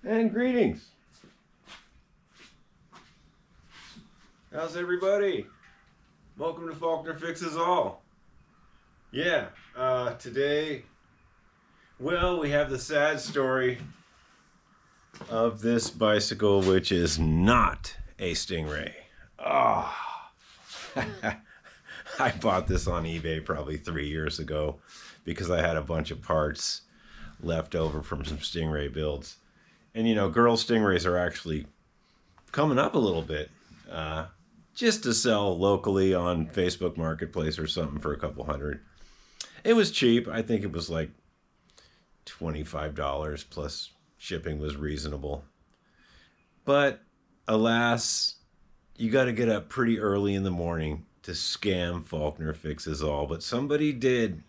And greetings. How's everybody? Welcome to Faulkner Fixes All. Yeah, today, well, we have the sad story of this bicycle, which is not a Stingray. Oh. I bought this on eBay probably 3 years ago because I had a bunch of parts left over from some Stingray builds. And you know, girl Stingrays are actually coming up a little bit, just to sell locally on Facebook Marketplace or something for a couple hundred. It was cheap. I think it was like $25 plus shipping was reasonable. But alas, you got to get up pretty early in the morning to scam Faulkner Fixes All. But somebody did.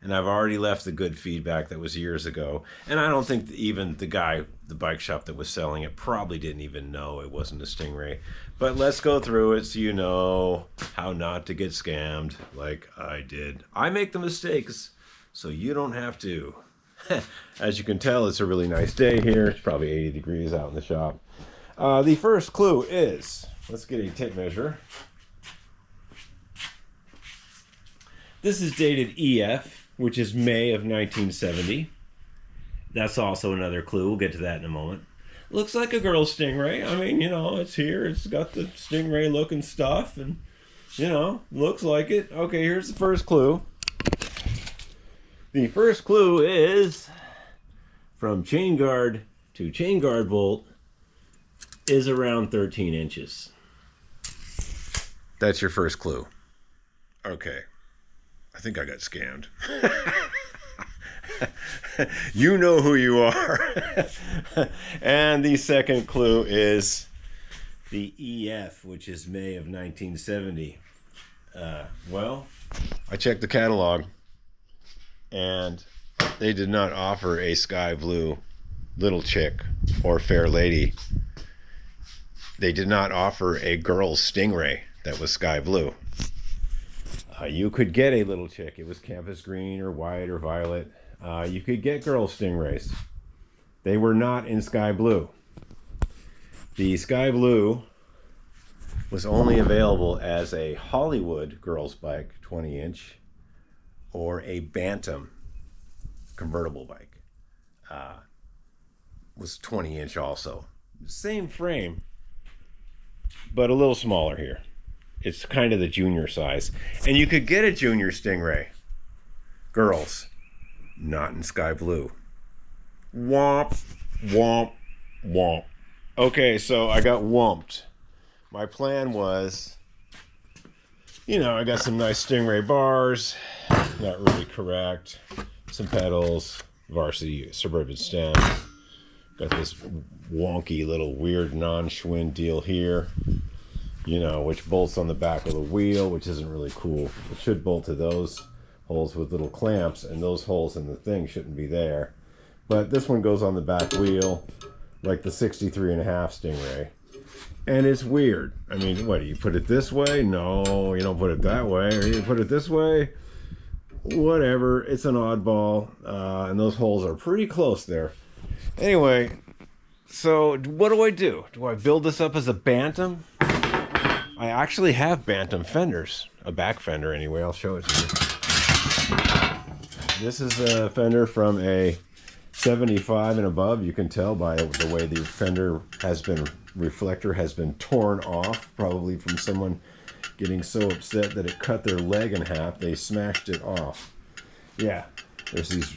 And I've already left the good feedback that was years ago. And I don't think even the guy, the bike shop that was selling it, probably didn't even know it wasn't a Stingray. But let's go through it so you know how not to get scammed like I did. I make the mistakes, so you don't have to. As you can tell, it's a really nice day here. It's probably 80 degrees out in the shop. The first clue is, let's get a tape measure. This is dated EF, which is May of 1970. That's also another clue. We'll get to that in a moment. Looks like a girl Stingray. I mean, you know, it's here. It's got the Stingray looking stuff and, you know, looks like it. Okay, here's the first clue. The first clue is from chain guard to chain guard bolt is around 13 inches. That's your first clue. Okay. I think I got scammed. You know who you are. And the second clue is the EF, which is May of 1970. Well, I checked the catalog, and they did not offer a sky blue little chick or fair lady. They did not offer a girl's Stingray that was sky blue. You could get a little chick. It was campus green or white or violet. You could get girl Stingrays. They were not in sky blue. The sky blue was only available as a Hollywood girls bike 20-inch or a Bantam convertible bike. Was 20-inch also. Same frame, but a little smaller here. It's kind of the junior size. And you could get a junior Stingray. Girls, not in sky blue. Womp, womp, womp. Okay, so I got womped. My plan was, you know, I got some nice Stingray bars. Not really correct. Some pedals. Varsity Suburban stem. Got this wonky little weird non-Schwinn deal here. You know, which bolts on the back of the wheel, which isn't really cool. It should bolt to those holes with little clamps, and those holes in the thing shouldn't be there. But this one goes on the back wheel, like the 63.5 Stingray. And it's weird. I mean, what, do you put it this way? No, you don't put it that way. Or you put it this way? Whatever. It's an oddball. And those holes are pretty close there. Anyway, so what do? Do I build this up as a Bantam? I actually have Bantam fenders, a back fender anyway. I'll show it to you. This is a fender from a 75 and above. You can tell by the way the fender reflector has been torn off, probably from someone getting so upset that it cut their leg in half, they smashed it off. Yeah, there's these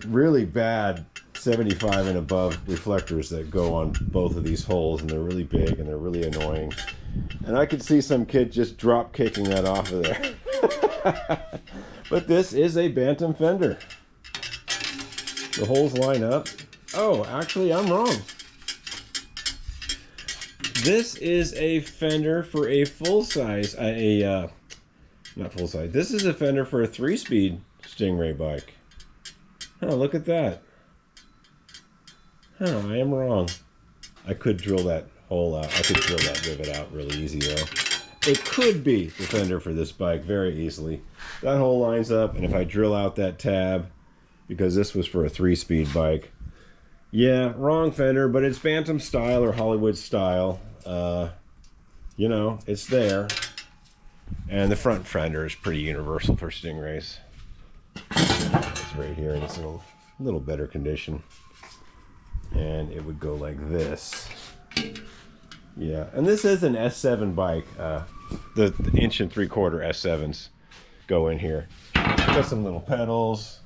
really bad 75 and above reflectors that go on both of these holes, and they're really big and they're really annoying. And I could see some kid just drop kicking that off of there. But this is a Bantam fender. The holes line up. Oh, actually, I'm wrong. This is a fender for a full-size, not full-size. This is a fender for a 3-speed Stingray bike. Oh, look at that. Oh, I am wrong. I could drill that hole out. I could drill that rivet out really easy, though. It could be the fender for this bike very easily. That hole lines up, and if I drill out that tab, because this was for a 3-speed bike, Yeah, wrong fender, but it's Bantam style or Hollywood style. You know, it's there. And the front fender is pretty universal for Stingrays. It's right here, and it's in a little better condition. And it would go like this. Yeah, and this is an S7 bike. The 1 3/4 S7s go in here. Got some little pedals.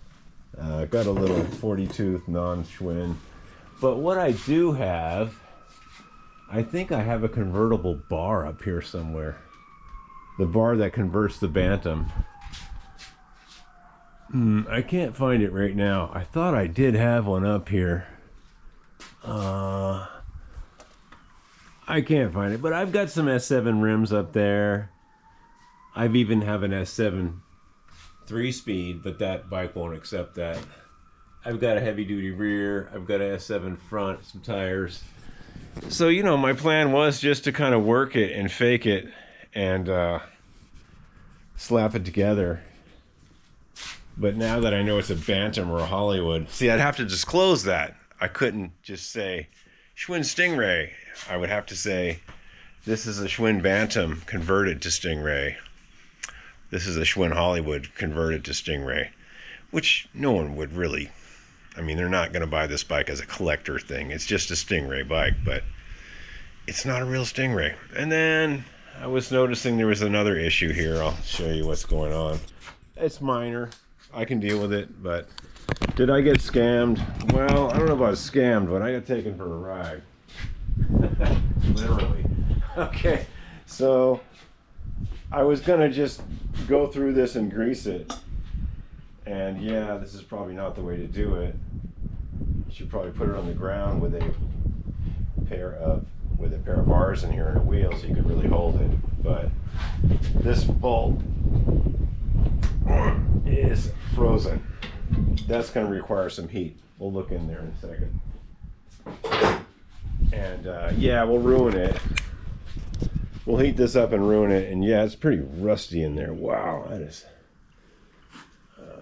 Got a little 40 tooth non-Schwinn. But what I do have, I think I have a convertible bar up here somewhere. The bar that converts the Bantam. I can't find it right now. I thought I did have one up here. I can't find it, but I've got some S7 rims up there. I've even have an S7 3-speed, but that bike won't accept that. I've got a heavy duty rear. I've got an S7 front, some tires. So, you know, my plan was just to kind of work it and fake it and slap it together. But now that I know it's a Bantam or a Hollywood, see, I'd have to disclose that. I couldn't just say Schwinn Stingray. I would have to say this is a Schwinn Bantam converted to Stingray. This is a Schwinn Hollywood converted to Stingray, which no one would really, I mean, they're not going to buy this bike as a collector thing. It's just a Stingray bike, but it's not a real Stingray. And then I was noticing there was another issue here. I'll show you what's going on. It's minor. I can deal with it, but did I get scammed? Well, I don't know about scammed, but I got taken for a ride. Literally. Okay, so I was gonna just go through this and grease it. And yeah, this is probably not the way to do it. You should probably put it on the ground with a pair of bars in here and a wheel so you could really hold it. But this bolt is frozen. That's going to require some heat. We'll look in there in a second. And yeah, we'll ruin it. We'll heat this up and ruin it. And yeah, it's pretty rusty in there. Wow, that is.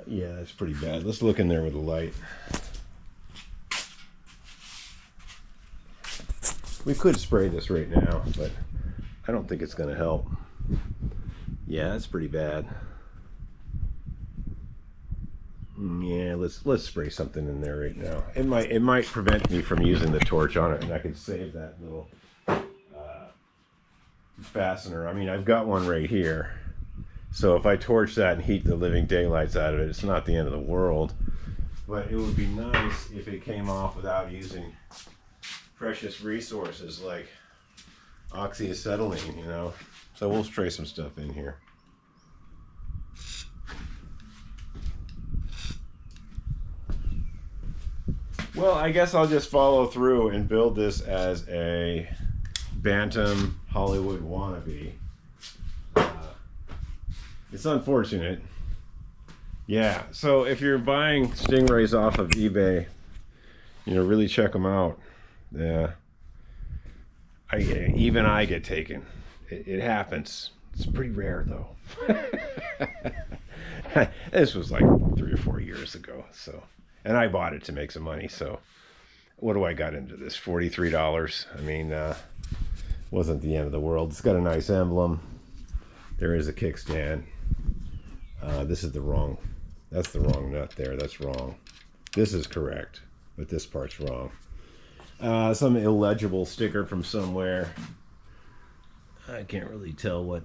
Yeah, that's pretty bad. Let's look in there with a light. We could spray this right now, but I don't think it's going to help. Yeah, that's pretty bad. Yeah, let's spray something in there right now. It might prevent me from using the torch on it, and I could save that little fastener. I mean, I've got one right here, so if I torch that and heat the living daylights out of it, it's not the end of the world. But it would be nice if it came off without using precious resources like oxyacetylene, you know. So we'll spray some stuff in here. Well, I guess I'll just follow through and build this as a Bantam Hollywood wannabe. It's unfortunate. Yeah, so if you're buying Stingrays off of eBay, you know, really check them out. Yeah. Even I get taken. It happens. It's pretty rare, though. This was like 3 or 4 years ago, so. And I bought it to make some money, so what do I got into this? $43. I mean, wasn't the end of the world. It's got a nice emblem. There is a kickstand. This is that's the wrong nut there. That's wrong. This is correct, but this part's wrong. Some illegible sticker from somewhere. I can't really tell what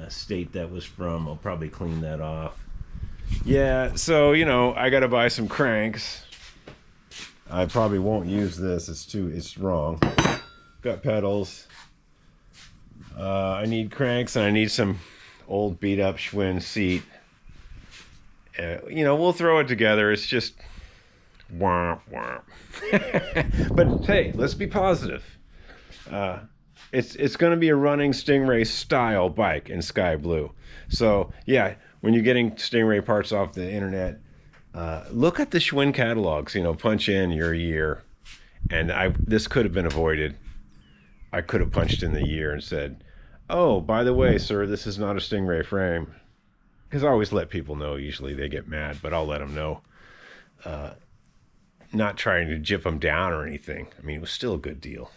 state that was from. I'll probably clean that off. Yeah, so, you know, I gotta buy some cranks. I probably won't use this. It's wrong. Got pedals. I need cranks, and I need some old beat up Schwinn seat. You know, we'll throw it together. It's just womp womp. But hey, let's be positive. It's going to be a running Stingray style bike in sky blue. So yeah, when you're getting Stingray parts off the internet, look at the Schwinn catalogs. You know, punch in your year, and this could have been avoided. I could have punched in the year and said, "Oh, by the way, sir, this is not a Stingray frame." Because I always let people know. Usually they get mad, but I'll let them know. not trying to jip them down or anything. I mean, it was still a good deal.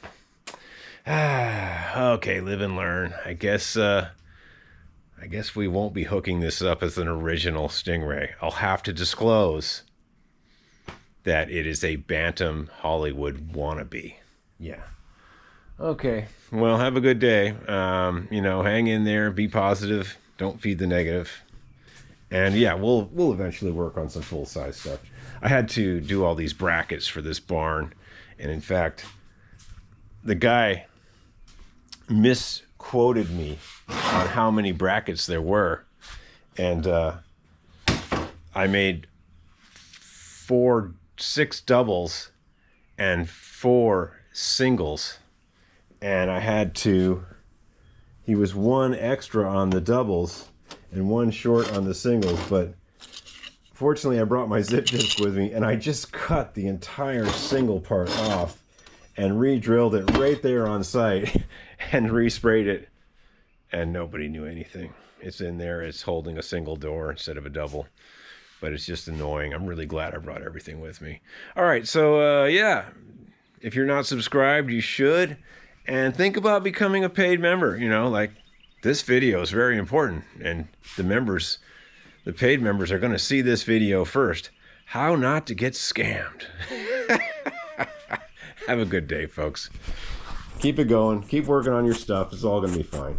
Okay, live and learn. I guess we won't be hooking this up as an original Stingray. I'll have to disclose that it is a Bantam Hollywood wannabe. Yeah. Okay. Well, have a good day. You know, hang in there, be positive, don't feed the negative. And yeah, we'll eventually work on some full-size stuff. I had to do all these brackets for this barn, and in fact, the guy misquoted me on how many brackets there were, and I made 6 doubles and 4 singles, and he was 1 extra on the doubles and 1 short on the singles, but fortunately I brought my zip disc with me, and I just cut the entire single part off and re-drilled it right there on site and re-sprayed it, and nobody knew anything. It's in there, it's holding a single door instead of a double, but it's just annoying. I'm really glad I brought everything with me. All right, so yeah, if you're not subscribed, you should, and think about becoming a paid member. You know, like, this video is very important, and the paid members are going to see this video first. How not to get scammed. Have a good day, folks. Keep it going. Keep working on your stuff. It's all going to be fine.